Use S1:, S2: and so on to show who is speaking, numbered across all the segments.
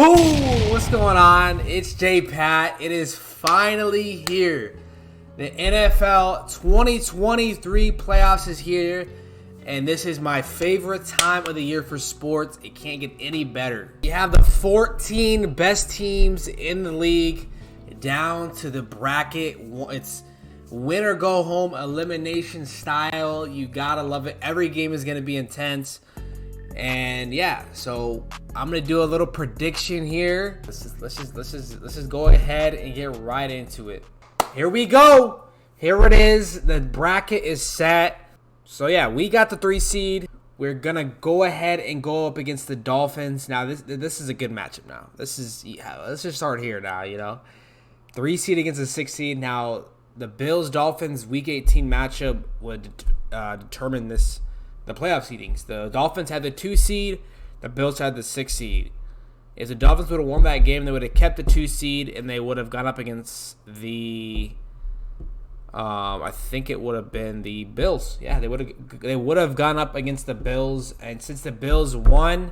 S1: Boom! What's going on? It's JAYPAT. It is finally here. The NFL 2023 playoffs is here, and this is my favorite time of the year for sports. It can't get any better. You have the 14 best teams in the league down to the bracket. It's win or go home elimination style. You gotta love it. Every game is gonna be intense. And yeah, so I'm gonna do a little prediction here. Let's just go ahead and get right into it. Here we go. Here it is. The bracket is set. So yeah, we got the 3 seed. We're gonna go ahead and go up against the Dolphins. Now this is a good matchup. Now let's just start here. Now 3 seed against the 6 seed. Now the Bills Dolphins Week 18 matchup would determine the playoff seedings. The Dolphins had the 2 seed. The Bills had the 6 seed. If the Dolphins would have won that game, they would have kept the 2 seed, and they would have gone up against the I think it would have been the Bills. Yeah, they would have gone up against the Bills, and since the Bills won,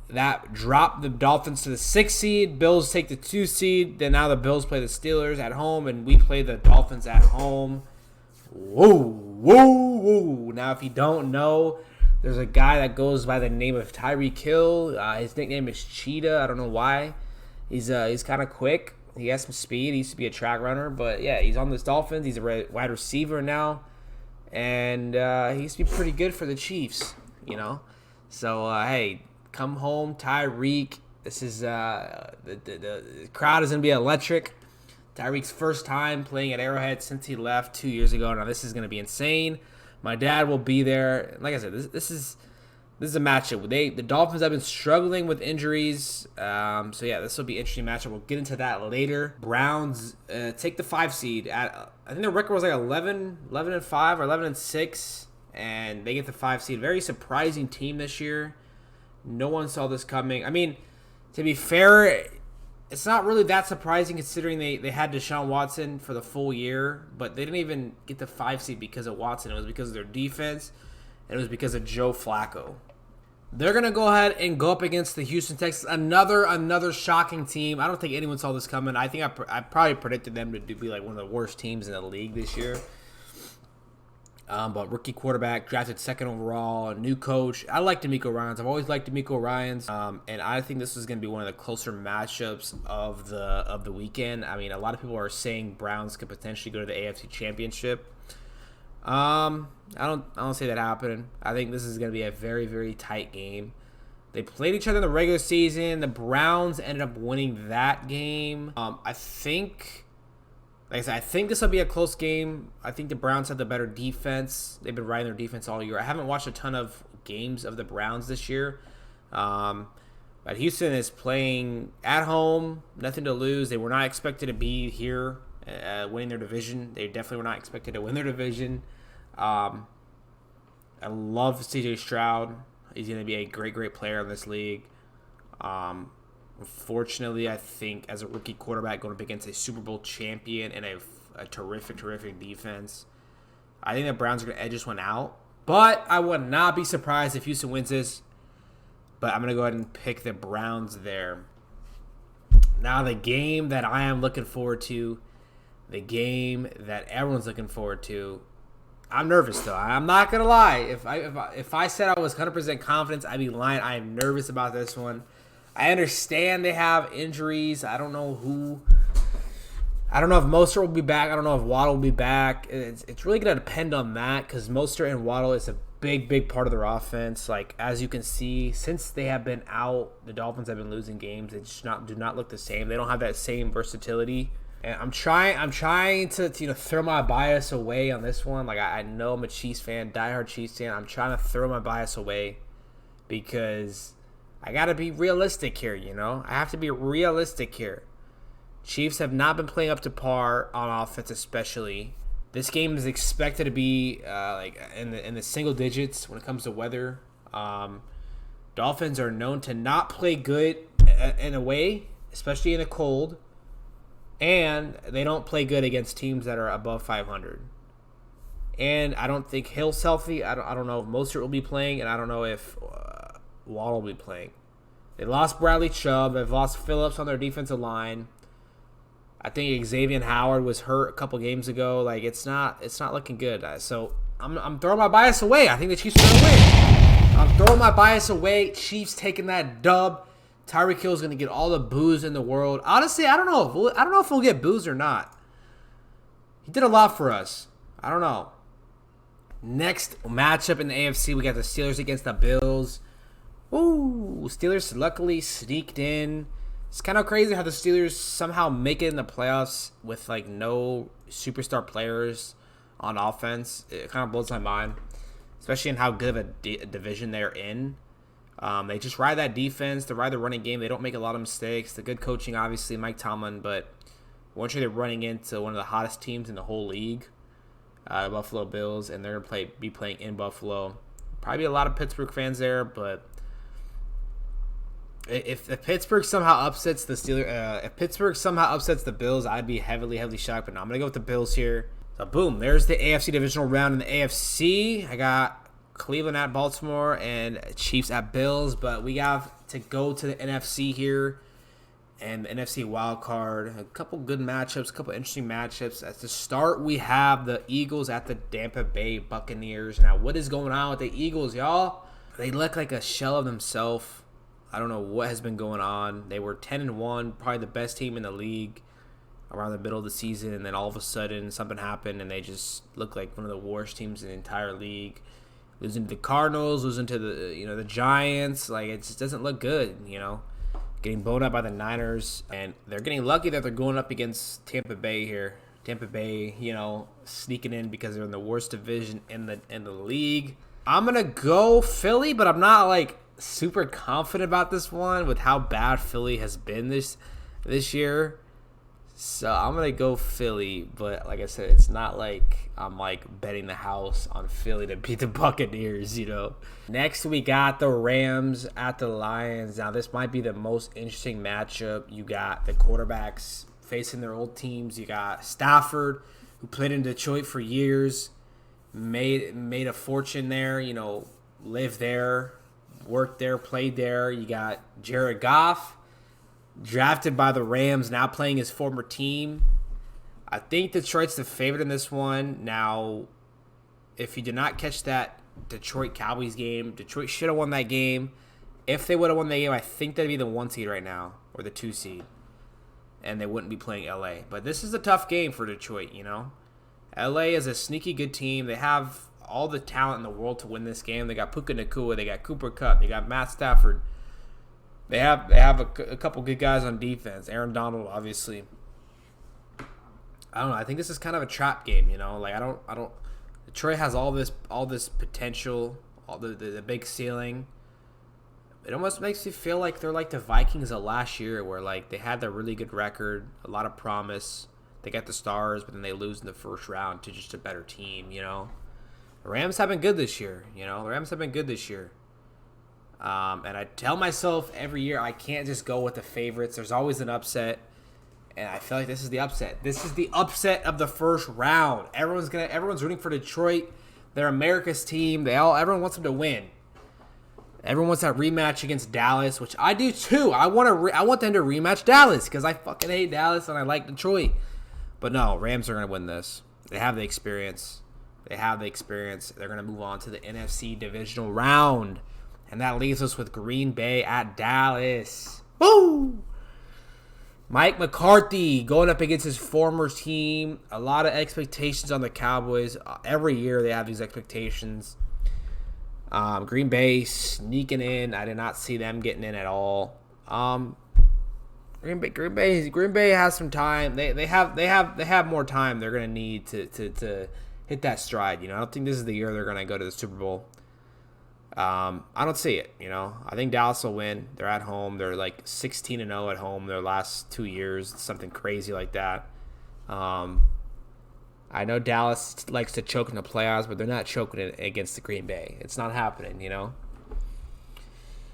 S1: that dropped the Dolphins to the 6 seed. Bills take the 2 seed. Then now the Bills play the Steelers at home, and we play the Dolphins at home. Whoa. Now, if you don't know, there's a guy that goes by the name of Tyreek Hill. His nickname is Cheetah. I don't know why. He's kind of quick. He has some speed. He used to be a track runner. But, yeah, he's on the Dolphins. He's a wide receiver now. And he used to be pretty good for the Chiefs, So, hey, come home, Tyreek. This is the crowd is going to be electric. Tyreek's first time playing at Arrowhead since he left 2 years ago. Now this is going to be insane. My dad will be there. Like I said, this is a matchup. The Dolphins have been struggling with injuries. So yeah, this will be an interesting matchup. We'll get into that later. Browns take the 5 seed. I think their record was like 11-5 or 11-6, and they get the 5 seed. Very surprising team this year. No one saw this coming. I mean, to be fair, it's not really that surprising considering they had Deshaun Watson for the full year, but they didn't even get the 5 seed because of Watson. It was because of their defense, and it was because of Joe Flacco. They're going to go ahead and go up against the Houston Texans, another shocking team. I don't think anyone saw this coming. I think I probably predicted them to be like one of the worst teams in the league this year. But rookie quarterback, drafted 2nd overall, a new coach. I like DeMeco Ryans. I've always liked DeMeco Ryans. And I think this is going to be one of the closer matchups of the weekend. I mean, a lot of people are saying Browns could potentially go to the AFC Championship. I don't see that happening. I think this is going to be a very, very tight game. They played each other in the regular season. The Browns ended up winning that game. I think this will be a close game. I think the Browns have the better defense. They've been riding their defense all year. I haven't watched a ton of games of the Browns this year. But Houston is playing at home, nothing to lose. They were not expected to be here winning their division. They definitely were not expected to win their division. I love C.J. Stroud. He's going to be a great, great player in this league. Unfortunately, I think as a rookie quarterback going up against a Super Bowl champion and a terrific, terrific defense, I think the Browns are going to edge this one out. But I would not be surprised if Houston wins this. But I'm going to go ahead and pick the Browns there. Now, the game that I am looking forward to, the game that everyone's looking forward to, I'm nervous, though. I'm not going to lie. If I said I was 100% confident, I'd be lying. I am nervous about this one. I understand they have injuries. I don't know if Mostert will be back. I don't know if Waddle will be back. It's really going to depend on that because Mostert and Waddle is a big, big part of their offense. Like, as you can see, since they have been out, the Dolphins have been losing games. They just do not look the same. They don't have that same versatility. And I'm trying to throw my bias away on this one. Like, I know I'm a Chiefs fan, diehard Chiefs fan. I'm trying to throw my bias away because I got to be realistic here, I have to be realistic here. Chiefs have not been playing up to par on offense especially. This game is expected to be like in the single digits when it comes to weather. Dolphins are known to not play good in a way, especially in the cold. And they don't play good against teams that are above 500. And I don't think Hill's healthy. I don't know if Mostert will be playing, and I don't know if Waddle will be playing. They lost Bradley Chubb. They've lost Phillips on their defensive line. I think Xavier Howard was hurt a couple games ago. Like it's not looking good. So I'm throwing my bias away. I think the Chiefs are gonna win. I'm throwing my bias away. Chiefs taking that dub. Tyreek Hill is gonna get all the boos in the world. Honestly, I don't know if we'll get boos or not. He did a lot for us. I don't know. Next matchup in the AFC, we got the Steelers against the Bills. Ooh, Steelers luckily sneaked in. It's kind of crazy how the Steelers somehow make it in the playoffs with like no superstar players on offense. It kind of blows my mind, especially in how good of a division they're in. They just ride that defense. They ride the running game. They don't make a lot of mistakes. The good coaching, obviously, Mike Tomlin. But once you're running into one of the hottest teams in the whole league, the Buffalo Bills, and they're going to be playing in Buffalo. Probably a lot of Pittsburgh fans there, but if Pittsburgh somehow upsets the Steelers, if Pittsburgh somehow upsets the Bills, I'd be heavily shocked. But no, I'm going to go with the Bills here. So boom, there's the AFC divisional round in the AFC. I got Cleveland at Baltimore and Chiefs at Bills, but we have to go to the NFC here and the NFC wild card. A couple good matchups, a couple interesting matchups. At the start, we have the Eagles at the Tampa Bay Buccaneers. Now, what is going on with the Eagles, y'all? They look like a shell of themselves. I don't know what has been going on. They were 10-1, probably the best team in the league around the middle of the season, and then all of a sudden something happened, and they just look like one of the worst teams in the entire league. Losing to the Cardinals, losing to the Giants, like it just doesn't look good. Getting blown up by the Niners, and they're getting lucky that they're going up against Tampa Bay here. Tampa Bay, sneaking in because they're in the worst division in the league. I'm gonna go Philly, but I'm not like super confident about this one with how bad Philly has been this year. So I'm going to go Philly, but like I said, it's not like I'm like betting the house on Philly to beat the Buccaneers, Next, we got the Rams at the Lions. Now, this might be the most interesting matchup. You got the quarterbacks facing their old teams. You got Stafford, who played in Detroit for years, made a fortune there, lived there, worked there, played there. You got Jared Goff, drafted by the Rams, now playing his former team. I think Detroit's the favorite in this one. Now, if you did not catch that Detroit Cowboys game, Detroit should have won that game. If they would have won that game, I think they'd be the 1 seed right now, or the 2 seed. And they wouldn't be playing LA. But this is a tough game for Detroit, LA is a sneaky good team. They have all the talent in the world to win this game. They got Puka Nacua, they got Cooper Kupp, they got Matt Stafford. They have a couple good guys on defense. Aaron Donald, obviously. I don't know. I think this is kind of a trap game, Like I don't. Detroit has all this potential, all the big ceiling. It almost makes you feel like they're like the Vikings of last year, where like they had a really good record, a lot of promise. They got the stars, but then they lose in the first round to just a better team, The Rams have been good this year, And I tell myself every year I can't just go with the favorites. There's always an upset, and I feel like this is the upset. This is the upset of the first round. Everyone's rooting for Detroit. They're America's team. Everyone wants them to win. Everyone wants that rematch against Dallas, which I do too. I want them to rematch Dallas because I fucking hate Dallas and I like Detroit. But no, Rams are gonna win this. They have the experience. They're going to move on to the NFC divisional round. And that leaves us with Green Bay at Dallas. Woo! Mike McCarthy going up against his former team. A lot of expectations on the Cowboys. Every year they have these expectations. Green Bay sneaking in. I did not see them getting in at all. Green Bay has some time. They have more time they're going to need to hit that stride. I don't think this is the year they're going to go to the Super Bowl. I don't see it, I think Dallas will win. They're at home. They're like 16-0 at home their last 2 years, something crazy like that. I know Dallas likes to choke in the playoffs, but they're not choking it against the Green Bay. It's not happening,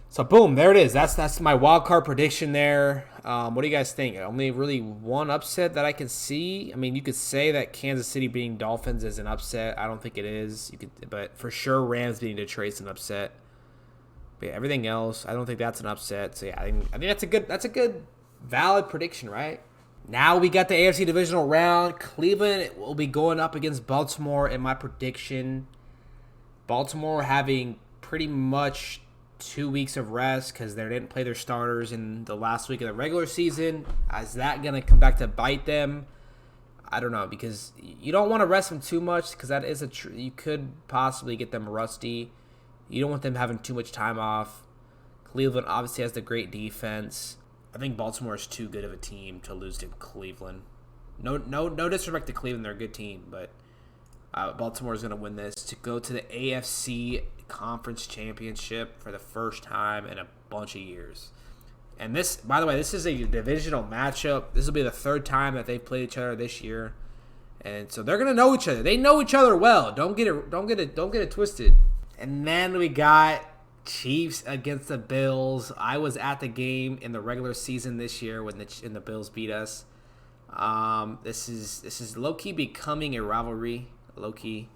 S1: So boom, there it is. That's my wild card prediction there. What do you guys think? Only really one upset that I can see. I mean, you could say that Kansas City beating Dolphins is an upset. I don't think it is. But for sure, Rams beating Detroit's an upset. But yeah, everything else, I don't think that's an upset. So yeah, I think that's a good valid prediction, right? Now we got the AFC divisional round. Cleveland will be going up against Baltimore in my prediction. Baltimore having pretty much 2 weeks of rest because they didn't play their starters in the last week of the regular season. Is that going to come back to bite them? I don't know, because you don't want to rest them too much because that is you could possibly get them rusty. You don't want them having too much time off. Cleveland obviously has the great defense. I think Baltimore is too good of a team to lose to Cleveland. No disrespect to Cleveland, they're a good team, but Baltimore is going to win this to go to the AFC Conference Championship for the first time in a bunch of years. And this, by the way, this is a divisional matchup. This will be the third time that they've played each other this year, and so they're going to know each other. They know each other well. Don't get it twisted. And then we got Chiefs against the Bills. I was at the game in the regular season this year when the Bills beat us. This is low key becoming a rivalry. Low key.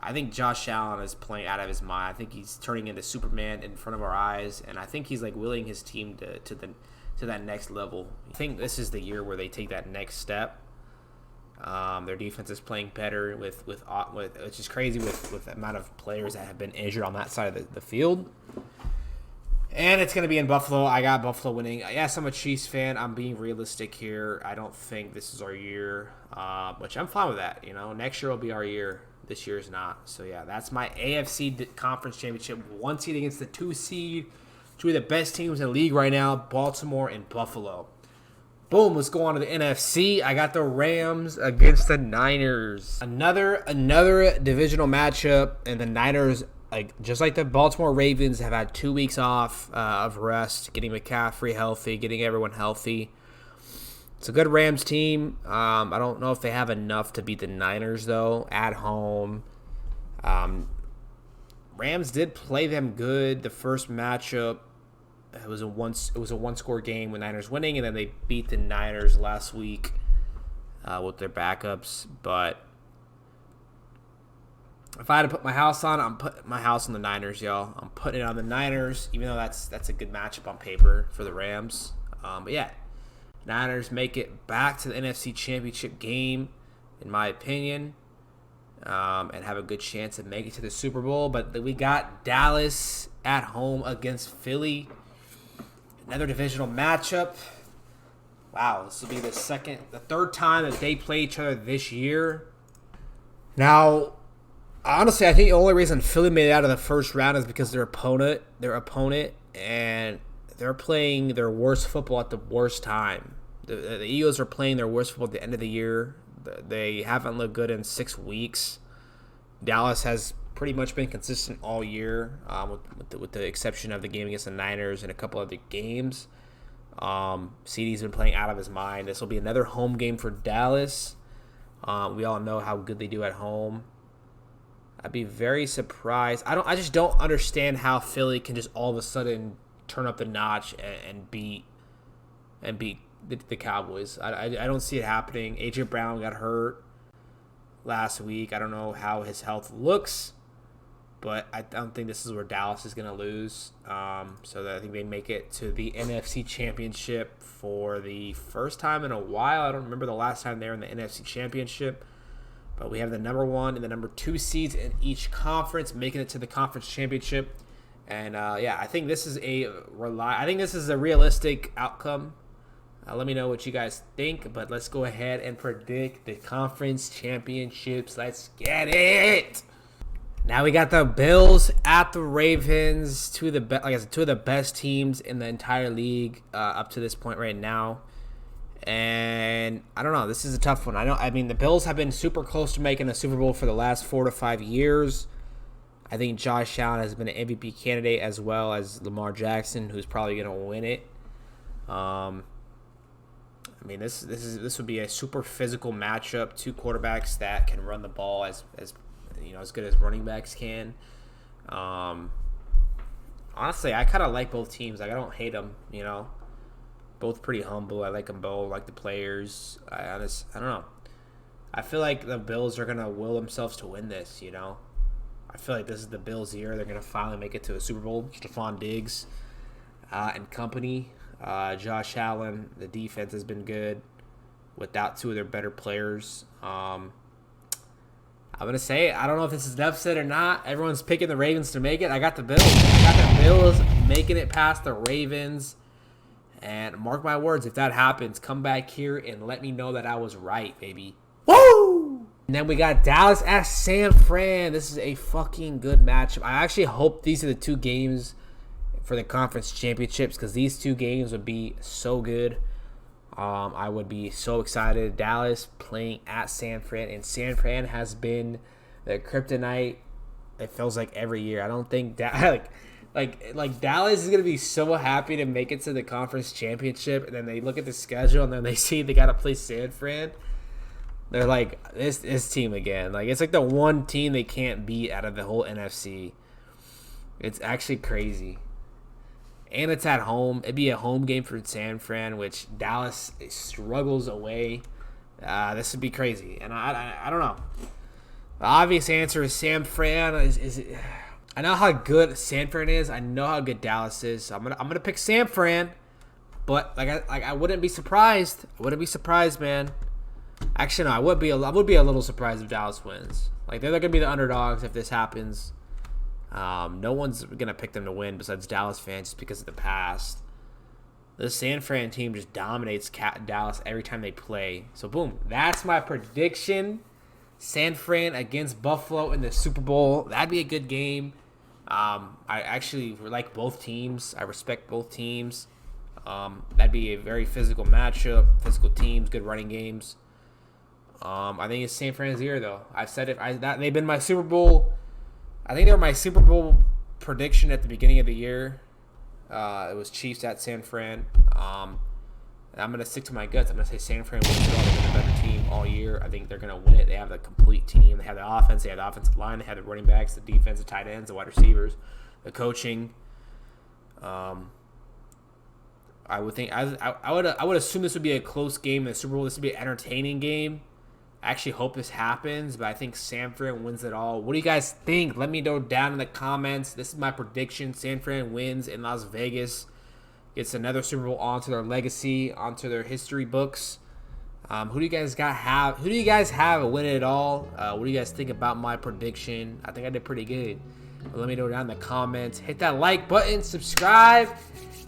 S1: I think Josh Allen is playing out of his mind. I think he's turning into Superman in front of our eyes, and I think he's like willing his team to that next level. I think this is the year where they take that next step. Their defense is playing better with which is crazy with the amount of players that have been injured on that side of the field. And it's going to be in Buffalo. I got Buffalo winning. Yes, I'm a Chiefs fan. I'm being realistic here. I don't think this is our year, which I'm fine with that. Next year will be our year. This year is not. So, yeah, that's my AFC Conference Championship. 1 seed against the 2 seed. Two of the best teams in the league right now, Baltimore and Buffalo. Boom, let's go on to the NFC. I got the Rams against the Niners. Another divisional matchup, and the Niners, just like the Baltimore Ravens, have had 2 weeks off of rest, getting McCaffrey healthy, getting everyone healthy. It's a good Rams team. I don't know if they have enough to beat the Niners, though, at home. Rams did play them good. The first matchup, it was a one-score game with Niners winning, and then they beat the Niners last week with their backups. But if I had to put my house on, I'm putting my house on the Niners, y'all. I'm putting it on the Niners, even though that's a good matchup on paper for the Rams. But yeah. Niners make it back to the NFC Championship game, in my opinion, and have a good chance of making it to the Super Bowl. But we got Dallas at home against Philly. Another divisional matchup. Wow, this will be the third time that they play each other this year. Now, honestly, I think the only reason Philly made it out of the first round is because their opponent, and they're playing their worst football at the worst time. The Eagles are playing their worst football at the end of the year. They haven't looked good in 6 weeks. Dallas has pretty much been consistent all year, with the exception of the game against the Niners and a couple other games. CD's been playing out of his mind. This will be another home game for Dallas. We all know how good they do at home. I'd be very surprised. I just don't understand how Philly can just all of a sudden turn up the notch and beat the Cowboys. I don't see it happening. A.J. Brown got hurt last week. I don't know how his health looks, but I don't think this is where Dallas is going to lose. So I think they make it to the NFC Championship for the first time in a while. I don't remember the last time they were in the NFC Championship, but we have the number 1 and the number 2 seeds in each conference making it to the Conference Championship. And I think this is a realistic outcome. Let me know what you guys think, but let's go ahead and predict the conference championships. Let's get it. Now we got the Bills at the Ravens, two of the best teams in the entire league up to this point right now. And I don't know, this is a tough one. The Bills have been super close to making a Super Bowl for the last 4 to 5 years. I think Josh Allen has been an MVP candidate as well as Lamar Jackson, who's probably going to win it. This would be a super physical matchup. 2 quarterbacks that can run the ball as good as running backs can. Honestly, I kind of like both teams. I don't hate them. Both pretty humble. I like them both. I like the players. I don't know. I feel like the Bills are gonna will themselves to win this. I feel like this is the Bills' year. They're gonna finally make it to a Super Bowl. Stephon Diggs and company. Josh Allen. The defense has been good without two of their better players. I'm gonna say I don't know if this is an upset or not. Everyone's picking the Ravens to make it. I got the Bills. I got the Bills making it past the Ravens. And mark my words, if that happens, come back here and let me know that I was right, baby. Woo! And then we got Dallas at San Fran. This is a fucking good matchup. I actually hope these are the two games for the conference championships because these two games would be so good. I would be so excited. Dallas playing at San Fran, and San Fran has been the kryptonite. It feels like every year. I don't think like Dallas is gonna be so happy to make it to the conference championship, and then they look at the schedule and then they see they gotta play San Fran. They're like this team again. Like it's like the one team they can't beat out of the whole NFC. It's actually crazy. And it's at home. It'd be a home game for San Fran, which Dallas struggles away. This would be crazy. And I don't know. The obvious answer is San Fran. I know how good San Fran is. I know how good Dallas is. So I'm gonna pick San Fran. But I wouldn't be surprised. I wouldn't be surprised, man. Actually, no. I would be a little surprised if Dallas wins. Like they're gonna be the underdogs if this happens. No one's gonna pick them to win besides Dallas fans just because of the past. The San Fran team just dominates Dallas every time they play. So boom, that's my prediction. San Fran against Buffalo in the Super Bowl. That'd be a good game. I actually like both teams. I respect both teams. That'd be a very physical matchup. Physical teams, good running games. I think it's San Fran's year though. I've said it. They've been my Super Bowl. I think they were my Super Bowl prediction at the beginning of the year. It was Chiefs at San Fran. I'm going to stick to my guts. I'm going to say San Fran wins it all. They've been a better team all year. I think they're going to win it. They have the complete team. They have the offense. They have the offensive line. They have the running backs, the defense, the tight ends, the wide receivers, the coaching. I would think I would assume this would be a close game in the Super Bowl. This would be an entertaining game. I actually hope this happens, but I think San Fran wins it all. What do you guys think? Let me know down in the comments. This is my prediction. San Fran wins in Las Vegas. Gets another Super Bowl onto their legacy, onto their history books. Who do you guys have winning it all? What do you guys think about my prediction? I think I did pretty good. But let me know down in the comments. Hit that like button. Subscribe.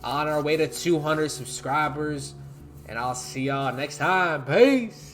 S1: On our way to 200 subscribers. And I'll see y'all next time. Peace.